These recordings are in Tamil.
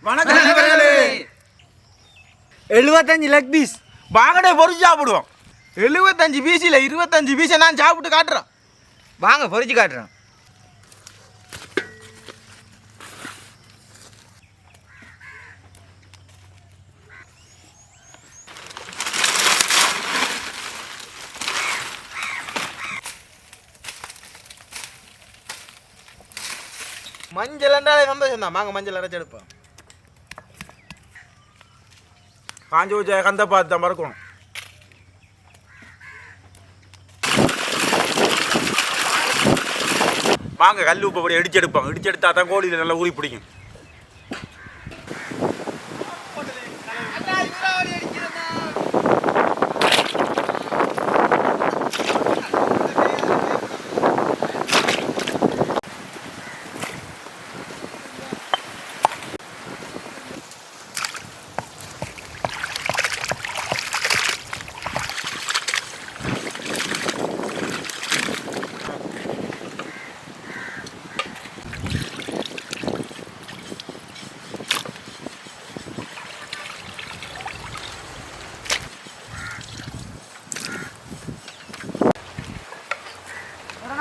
வணக்கம் நண்பர்களே. 75 லெக் பீஸ் வாங்கடே பொரிச்சு சாப்பிடுவோம். 75 பீஸில் 25 பீஸை நான் சாப்பிட்டு காட்டுறேன். வாங்க பொரிச்சு காட்டுறேன். மஞ்சள் என்றாலே சந்தோஷம் தான். வாங்க மஞ்சள் அரைச்சி எடுப்போம். காஞ்சி வச்ச கந்த பார்த்து தான் மறக்கணும். வாங்க கல் உப்பு அப்படி இடிச்சு எடுப்போம். இடிச்சு எடுத்தா தான் கோழியில் நல்லா ஊறி பிடிக்கும்.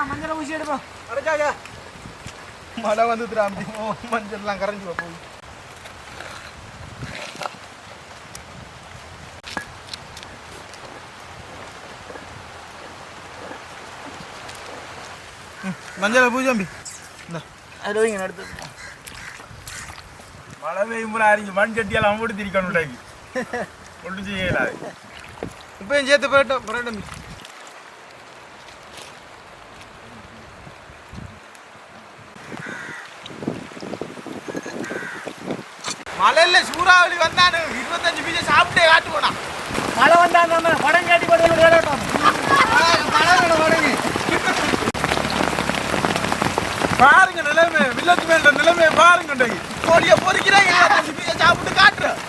மஞ்சள் ஊசி எடுப்போம். அரைச்சாங்க மழை வந்து மஞ்சள்லாம் கரைஞ்சி போய் மஞ்சள் பூஜம்பி அது வைங்க எடுத்து. மழை பெய்யும் போல அறிஞ்சு மண் சட்டியெல்லாம் போட்டு திரிக்கணும். ஒன்றும் செய்யலாது. இப்பயும் சேர்த்து போயிட்டோம். புரட்டம் மழையில சூறாவளி வந்தானு 25 பீஸை சாப்பிட்டே காட்டு போனா. மழை வந்தாங்க படம் காட்டி போட்டு விளையாட்டோம். பாருங்க நிலைமை, வில்லத்து மேல நிலைமை பாருங்க. கோழியை பொறிக்கிறாங்க. 25 பீஸை சாப்பிட்டு காட்டுறேன்.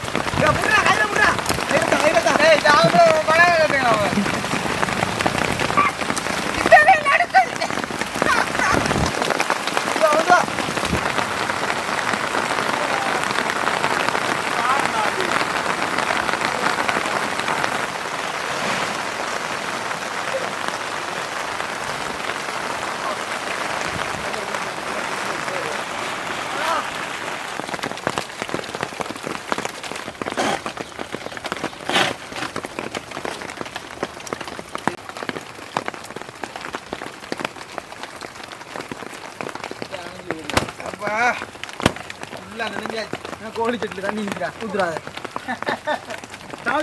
கோழி செட்டில் தண்ணி ஊத்துறாரு.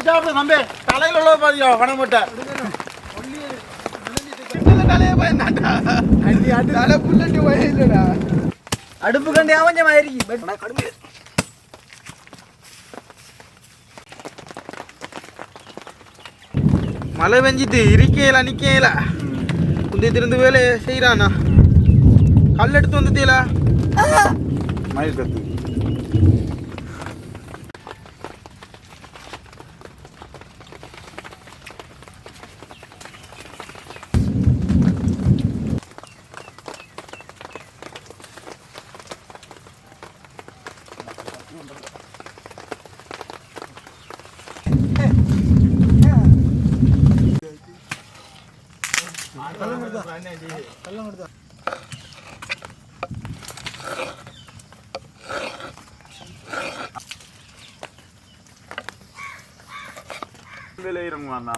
சாப்பிட நம்பே தலையில் உள்ள பாதியா பணம் போட்ட தலையை பயந்தாண்டா. தலை புல்லட்டி வயலடா. அடுப்பு கண்டி அவஞ்ச மாதிரி மழை பெஞ்சிட்டு இருக்கையில நிக்கையில குந்தி திருந்து வேலை செய்யறானா. கல் எடுத்து வந்துட்டீங்களா மயில் கத்து. இறங்குவாண்ணா.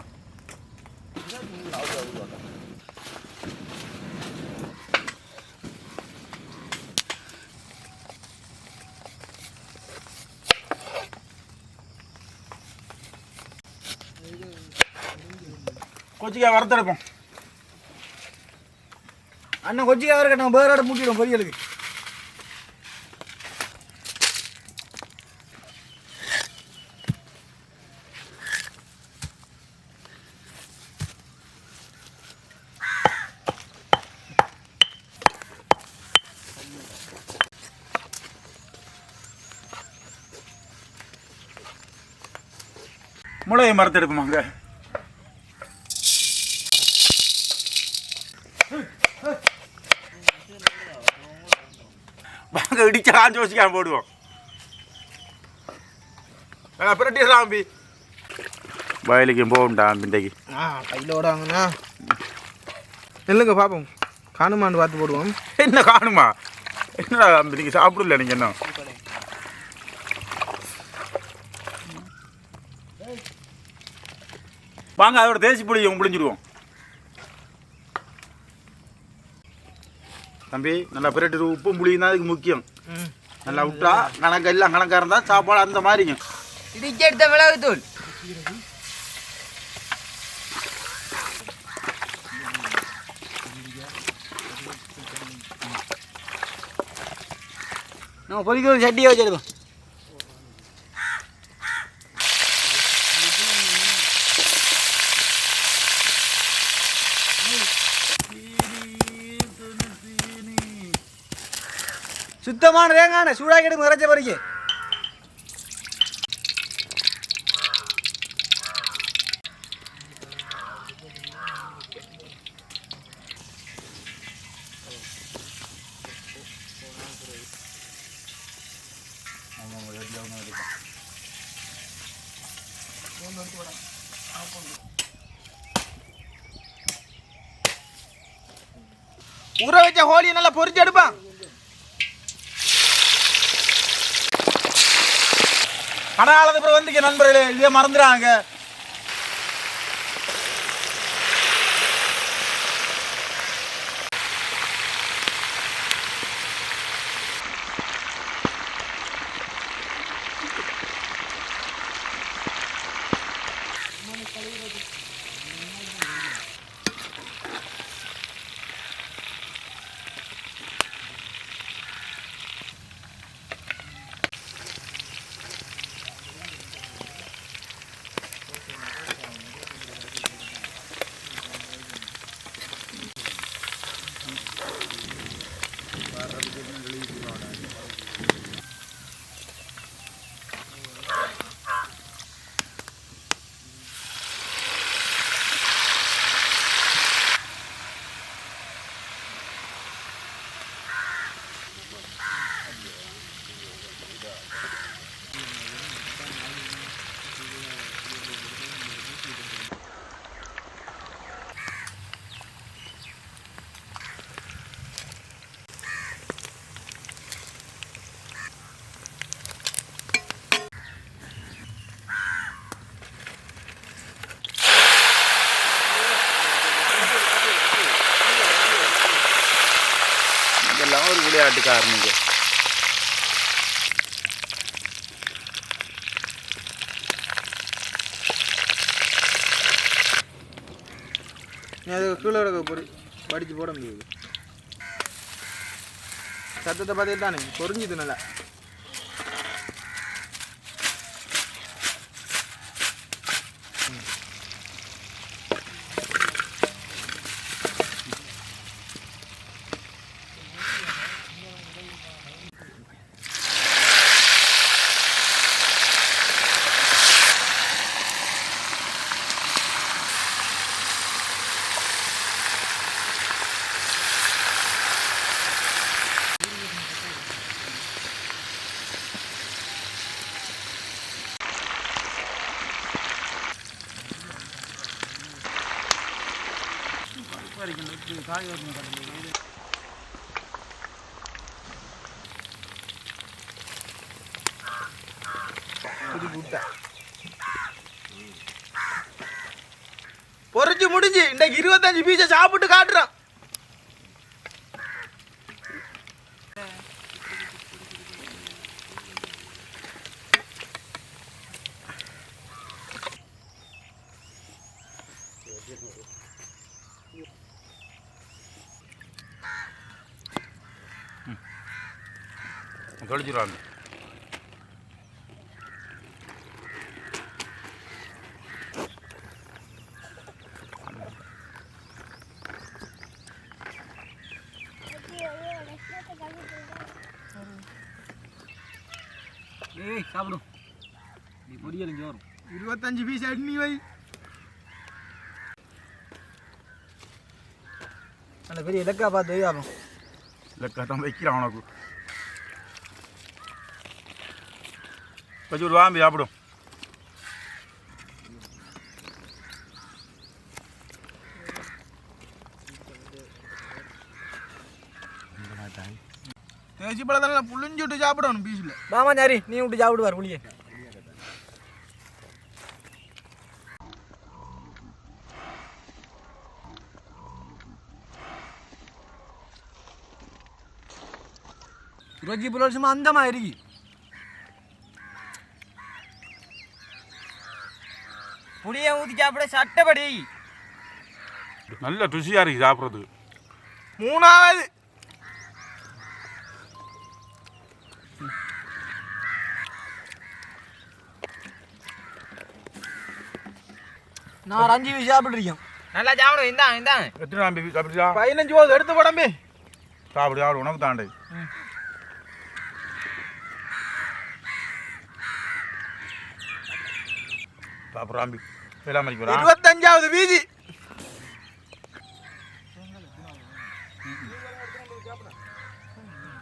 கொச்சிக்காய் வறுத்தெடுப்போம். அண்ணன் கொச்சிக்காய் இருக்கட்டும். பேரோட மூட்டிடும் பொரியலுக்கு. முளையை மறுத்தெடுப்போமாங்க. வாங்க இடிச்சா காஞ்சி வச்சுக்காம போடுவோம். பிரட்டிடுறா அம்பி வயலுக்கு போகும்டா அம்பிண்டைக்கு கையில் ஓடாங்கண்ணா இல்லைங்க பார்ப்போம் காணுமான்னு பார்த்து போடுவோம். என்ன காணுமா என்னடா அம்பி நீங்கள் சாப்பிடல நீங்கள் என்ன வாங்க அதோட தேசி புளியை புளிஞ்சிடுவோம். தம்பி நல்லா பிரட்டு உப்பும் புளியும் தான் அதுக்கு முக்கியம். நல்லா விட்டா கணக்கு எல்லாம் கணக்காக இருந்தால் சாப்பாடு அந்த மாதிரிங்க. இடிச்சு எடுத்த மிளகு தூள் நம்ம பொறிக்கிற சட்டியை வச்சிருக்கோம். சுத்தமான தேங்காய் சூடாக்கி எடுத்து இறைச்ச பறிக்கு. ஊற வச்ச ஹோலியை நல்லா பொரிச்சு எடுப்பான். கனகாலத்து அப்புறம் வந்துக்க நண்பர்களே இதே மறந்துடுறாங்க. இதெல்லாம் ஒரு விளையாட்டுக்காரனுங்க. நீ அது கீழே படித்து போட முடியாது. சத்தத்தை பார்த்துட்டு தானே பொறிஞ்சுது நல்லா. பொறிச்சு முடிஞ்சு இன்றைக்கு 25 பீஸை சாப்பிட்டு காட்டுறான். தொலைச்சிடுவாங்க. சாப்பிடும் நீ பொரியல் இங்கே வரும். 25 பீஸ் அட்னி வை. அந்த பெரிய இலக்கா பார்த்து வையாகும். இலக்கா தான் வைக்கிறான் உனக்கு. கொஞ்சம் ஒரு வாம்பி சாப்பிடும். மைசி பழத்தெல்லாம் புளிஞ்சு விட்டு சாப்பிடணும் பீஸில். வாமா ஞாரி நீ விட்டு சாப்பிடுவார் புளியை. ரோஜி புலோல் சும்மா அந்த மாதிரி புளியை ஊற்றி சாப்பிட சட்டப்படி நல்ல ருசியா இருக்கு சாப்பிட்றதுக்கு. 3வது நான் 5 வீ சாப்பிட்ருக்கேன். நல்லா சாப்பிடுவேன். இந்தாங்க எத்தனை நாள் சாப்பிடுச்சா? 15 போகுது எடுத்து போடம்பே. சாப்பிடு சாப்பிடு உனக்கு தாண்டே. சாப்பிட்றாம்பி வேளாண் மணிக்கு 25வது வீதி.